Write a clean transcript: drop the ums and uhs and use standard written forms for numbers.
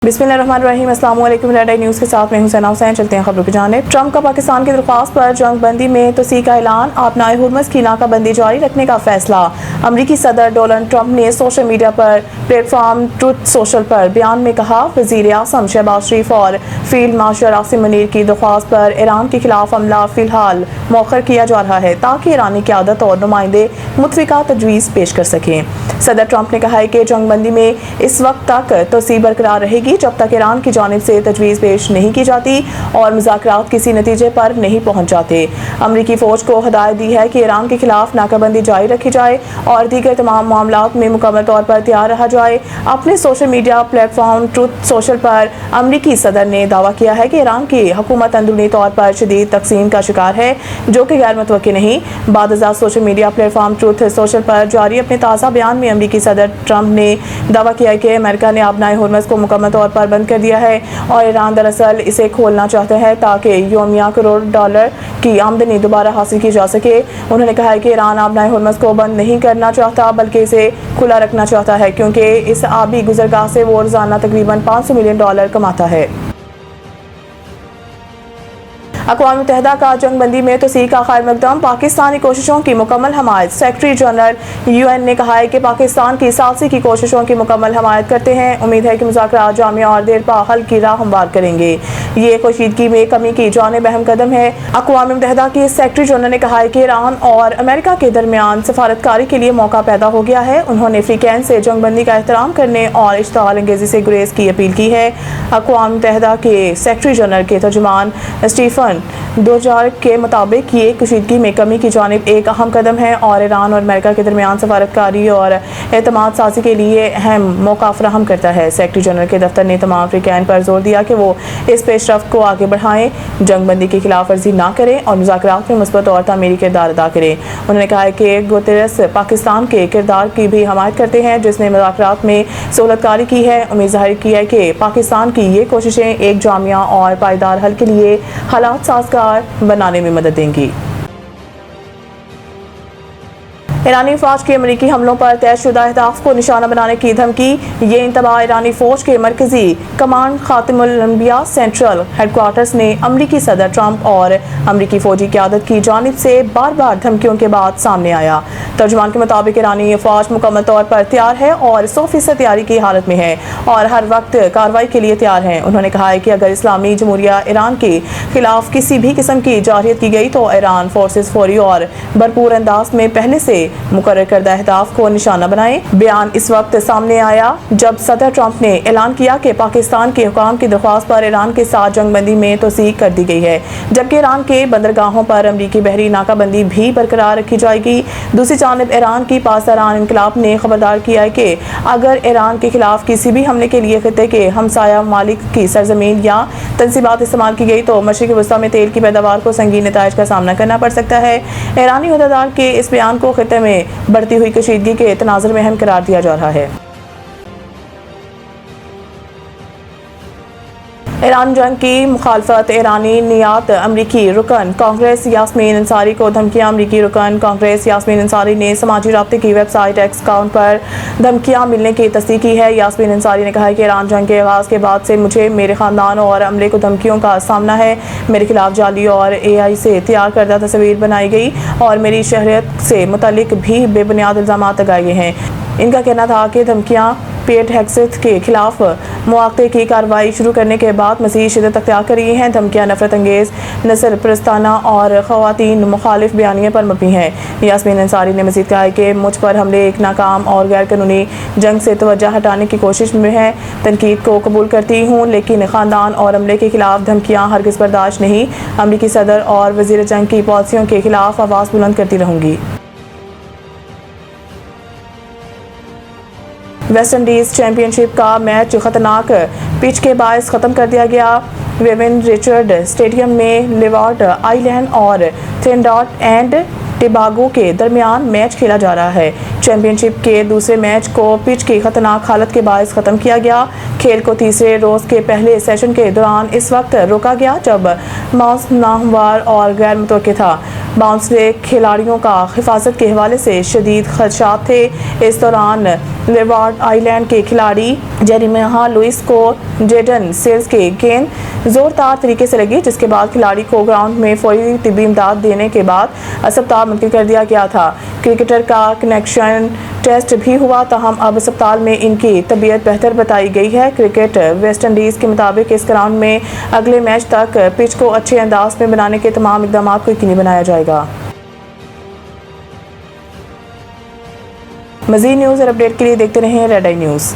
बिस्मिल्लाहिर्रहमानिर्रहीम। अस्सलाम वालेकुम। रेड आई न्यूज़ के साथ मैं हुसैन हुसैन। चलते हैं खबरों की जानिब। ट्रंप का पाकिस्तान की दरख्वास्त पर जंग बंदी में तोसी का ऐलान, आबनाए हुर्मुज़ की नाकाबंदी जारी रखने का फैसला। अमरीकी सदर डोनाल्ड ट्रंप ने सोशल मीडिया पर प्लेटफॉर्म ट्रुथ सोशल पर बयान में कहा, वज़ीर आज़म शहबाज शरीफ और फील्ड मार्शल आसिम मुनीर की दरख्वास्त पर ईरान के खिलाफ हमला फ़िलहाल मौखर किया जा रहा है ताकि ईरानी क़यादत और नुमाइंदे मुतफ़िका तजवीज़ पेश कर सकें। सदर ट्रंप ने कहा है कि जंग बंदी में इस वक्त तक तोसी बरकरार रहेगी जब तक ईरान की जानिब से तजवीज़ पेश नहीं की जाती और मुज़ाकरात किसी नतीजे पर नहीं पहुँच जाते। अमरीकी फ़ौज को हदायत दी है कि ईरान के खिलाफ नाकाबंदी जारी रखी जाए और दीगर तमाम मामलात में मुकम्मल तौर पर तैयार रहा जाए। अपने social media platform truth social पर अमरीकी सदर ने दावा किया है कि ईरान की हुकूमत अंदरूनी तौर पर शदीद तकसीम का शिकार है, जो कि गैर मुतवक्की नहीं। बादशाह social media platform truth social पर जारी अपने ताज़ा बयान में अमरीकी सदर ट्रंप ने दावा किया कि अमेरिका ने आबनाए हुर्मुज़ को मुकम्मल तौर पर बंद कर दिया है और ईरान दरअसल इसे खोलना चाहते हैं ताकि योमिया करोड़ डॉलर की आमदनी दोबारा हासिल की जा सके। उन्होंने कहा है कि ईरान आबनाए हुर्मुज़ को बंद नहीं करना चाहता बल्कि इसे खुला रखना चाहता है, क्योंकि इस आबी गुजरगाह से वो रोज़ाना तकरीबन $500 मिलियन कमाता है। अक़वाम मुत्तहिदा का जंग बंदी में तोसी का खैर मकदम, पाकिस्तानी कोशिशों की मुकम्मल हमायत। सेक्रेटरी जनरल UN ने कहा है कि पाकिस्तान की सालसी की कोशिशों की मुकम्मल हमायत करते हैं। उम्मीद है कि मुज़ाकरात जामिया और देरपा हल की राह हमवार करेंगे। ये कशीदगी में कमी की जानिब अहम कदम है। अक़वाम मुत्तहिदा की सेक्रेटरी जनरल ने कहा है कि ईरान और अमेरिका के दरमियान सफारतकारी के लिए मौका पैदा हो गया है। उन्होंने अफ्रीकैन से जंग बंदी का एहतराम करने और इश्तिआल अंगेज़ी से गुरेज की अपील की है। अक़वाम मुत्तहिदा के सेक्रेटरी जनरल के तर्जुमान स्टीफन दुजारिक के मुताबिक ये कशीदगी में कमी की जानिब एक अहम कदम है और ईरान और अमेरिका के दरमियान सफारतकारी और एतमाद साजी के लिए अहम मौका फराहम करता है। सेक्रेटरी जनरल के दफ्तर ने तमाम अफ्रीकैन पर जोर दिया कि वो इस पेशरफ्त को आगे बढ़ाएं, जंग बंदी की खिलाफ वर्जी ना करें और मुज़ाकरात में मुस्बत और तामीरी किरदार अदा करें। उन्होंने कहा है कि गुतेरस पाकिस्तान के किरदार की भी हमायत करते हैं जिसने मुज़ाकरात में सहूलतकारी की है। उम्मीद ज़ाहिर की है कि पाकिस्तान की ये कोशिशें एक जामिया और पायदार हल के लिए हालात साज़गार बनाने में मदद देंगी। ईरानी फ़ौज के अमरीकी हमलों पर तयशुदा अहदाफ को निशाना बनाने की धमकी। ये इंतबाह ईरानी फ़ौज के मरकज़ी कमांड खातिमुल अंबिया सेंट्रल हेडक्वार्टर्स ने अमरीकी सदर ट्रंप और अमरीकी फ़ौजी क़यादत की जानिब से बार बार धमकियों के बाद सामने आया। तर्जुमान के मुताबिक ईरानी फ़ौज मुकम्मल तौर पर तैयार है और 100% तैयारी की हालत में है और हर वक्त कार्रवाई के लिए तैयार है। उन्होंने कहा है कि अगर इस्लामी जमहूरिया ईरान के खिलाफ किसी भी किस्म की जारहियत की गई तो ईरान फोर्सेस फौरी और भरपूर अंदाज में पहले से मुकर्रर करदा अहदाफ को निशाना बनाए। बयान इस वक्त सामने आया जब सदर ट्रंप ने ऐलान किया कि पाकिस्तान के हुकाम की दरख्वास्त पर ईरान के साथ जंग बंदी में तोसी कर दी गई है, जबकि ईरान के बंदरगाहों पर अमरीकी बहरी नाकाबंदी भी बरकरार रखी जाएगी। दूसरी जानिब ईरान की पासदारान इनकलाब ने खबरदार किया है कि अगर ईरान के खिलाफ किसी भी हमले के लिए खित्ते के हमसाया मालिक की सरजमीन या तंसीबात इस्तेमाल की गई तो मशरिक़ी वस्ता में तेल की पैदावार को संगीन नताइज का सामना करना पड़ सकता है। ईरानी हुक्मरान के इस बयान को खित्ते में बढ़ती हुई कशीदगी के तनाज़ुर में अहम करार दिया जा रहा है। ईरान जंग की मुखालफत ईरानी नियात अमरीकी रुकन कांग्रेस यास्मीन अंसारी को धमकियां। अमरीकी रुकन कांग्रेस यास्मीन अंसारी ने समाजी राब्ते की वेबसाइट एक्स अकाउंट पर धमकियां मिलने की तस्दीक की है। यास्मीन अंसारी ने कहा है कि ईरान जंग के आगाज़ के बाद से मुझे, मेरे ख़ानदान और अमले को धमकियों का सामना है। मेरे खिलाफ जाली और AI से तैयार करदा तस्वीर बनाई गई और मेरी शहरियत से मुतल्लिक भी बेबुनियाद इल्ज़ामात लगाए गए हैं। इनका कहना था कि धमकियां पेट हेक्सेथ के खिलाफ मुआवजे की कार्रवाई शुरू करने के बाद मज़ीद शिद्दत अख्तियार कर रही हैं। धमकियां नफरत अंगेज़, नस्ल परस्ताना और ख़वातीन मुखालिफ बयानिए पर मबनी है। यास्मीन अंसारी ने मज़ीद कहा है कि मुझ पर हमले एक नाकाम और गैर कानूनी जंग से तवज्जो हटाने की कोशिश में है। तनकीद को कबूल करती हूँ लेकिन ख़ानदान और अमले के खिलाफ धमकियाँ हरगिज़ बर्दाश्त नहीं। अमरीकी सदर और वज़ीर जंग की पॉलिसियों के खिलाफ आवाज़ बुलंद करती रहूँगी। वेस्ट इंडीज़ चैंपियनशिप का मैच खतरनाक पिच के बायस ख़त्म कर दिया गया। वेविन रिचर्ड स्टेडियम में लेवार्ड आइलैंड और ट्रिनिडाड एंड टोबैगो के दरमियान मैच खेला जा रहा है। चैंपियनशिप के दूसरे मैच को पिच की खतरनाक हालत के बायस ख़त्म किया गया। खेल को तीसरे रोज़ के पहले सेशन के दौरान इस वक्त रोका गया जब बाउंस नाहमवार और गैर मुतवक्किल था। बाउंस से खिलाड़ियों का हिफाजत के हवाले से शदीद खदशात थे। इस दौरान लेवार्ड आइलैंड के खिलाड़ी जेरिमिहा लुइस को जेडन सेल्स की गेंद जोरदार तरीके से लगी, जिसके बाद खिलाड़ी को ग्राउंड में फौरी तिब्बी इमदाद देने के बाद अस्पताल मुंतकिल कर दिया गया था। क्रिकेटर का कनेक्शन टेस्ट भी हुआ, ताहम अब अस्पताल में इनकी तबीयत बेहतर बताई गई है। क्रिकेट वेस्ट इंडीज़ के मुताबिक इस ग्राउंड में अगले मैच तक पिच को अच्छे अंदाज में बनाने के तमाम इकदाम को यकीनी बनाया जाएगा। मज़ीद न्यूज़ और अपडेट के लिए देखते रहें रेड आई न्यूज़।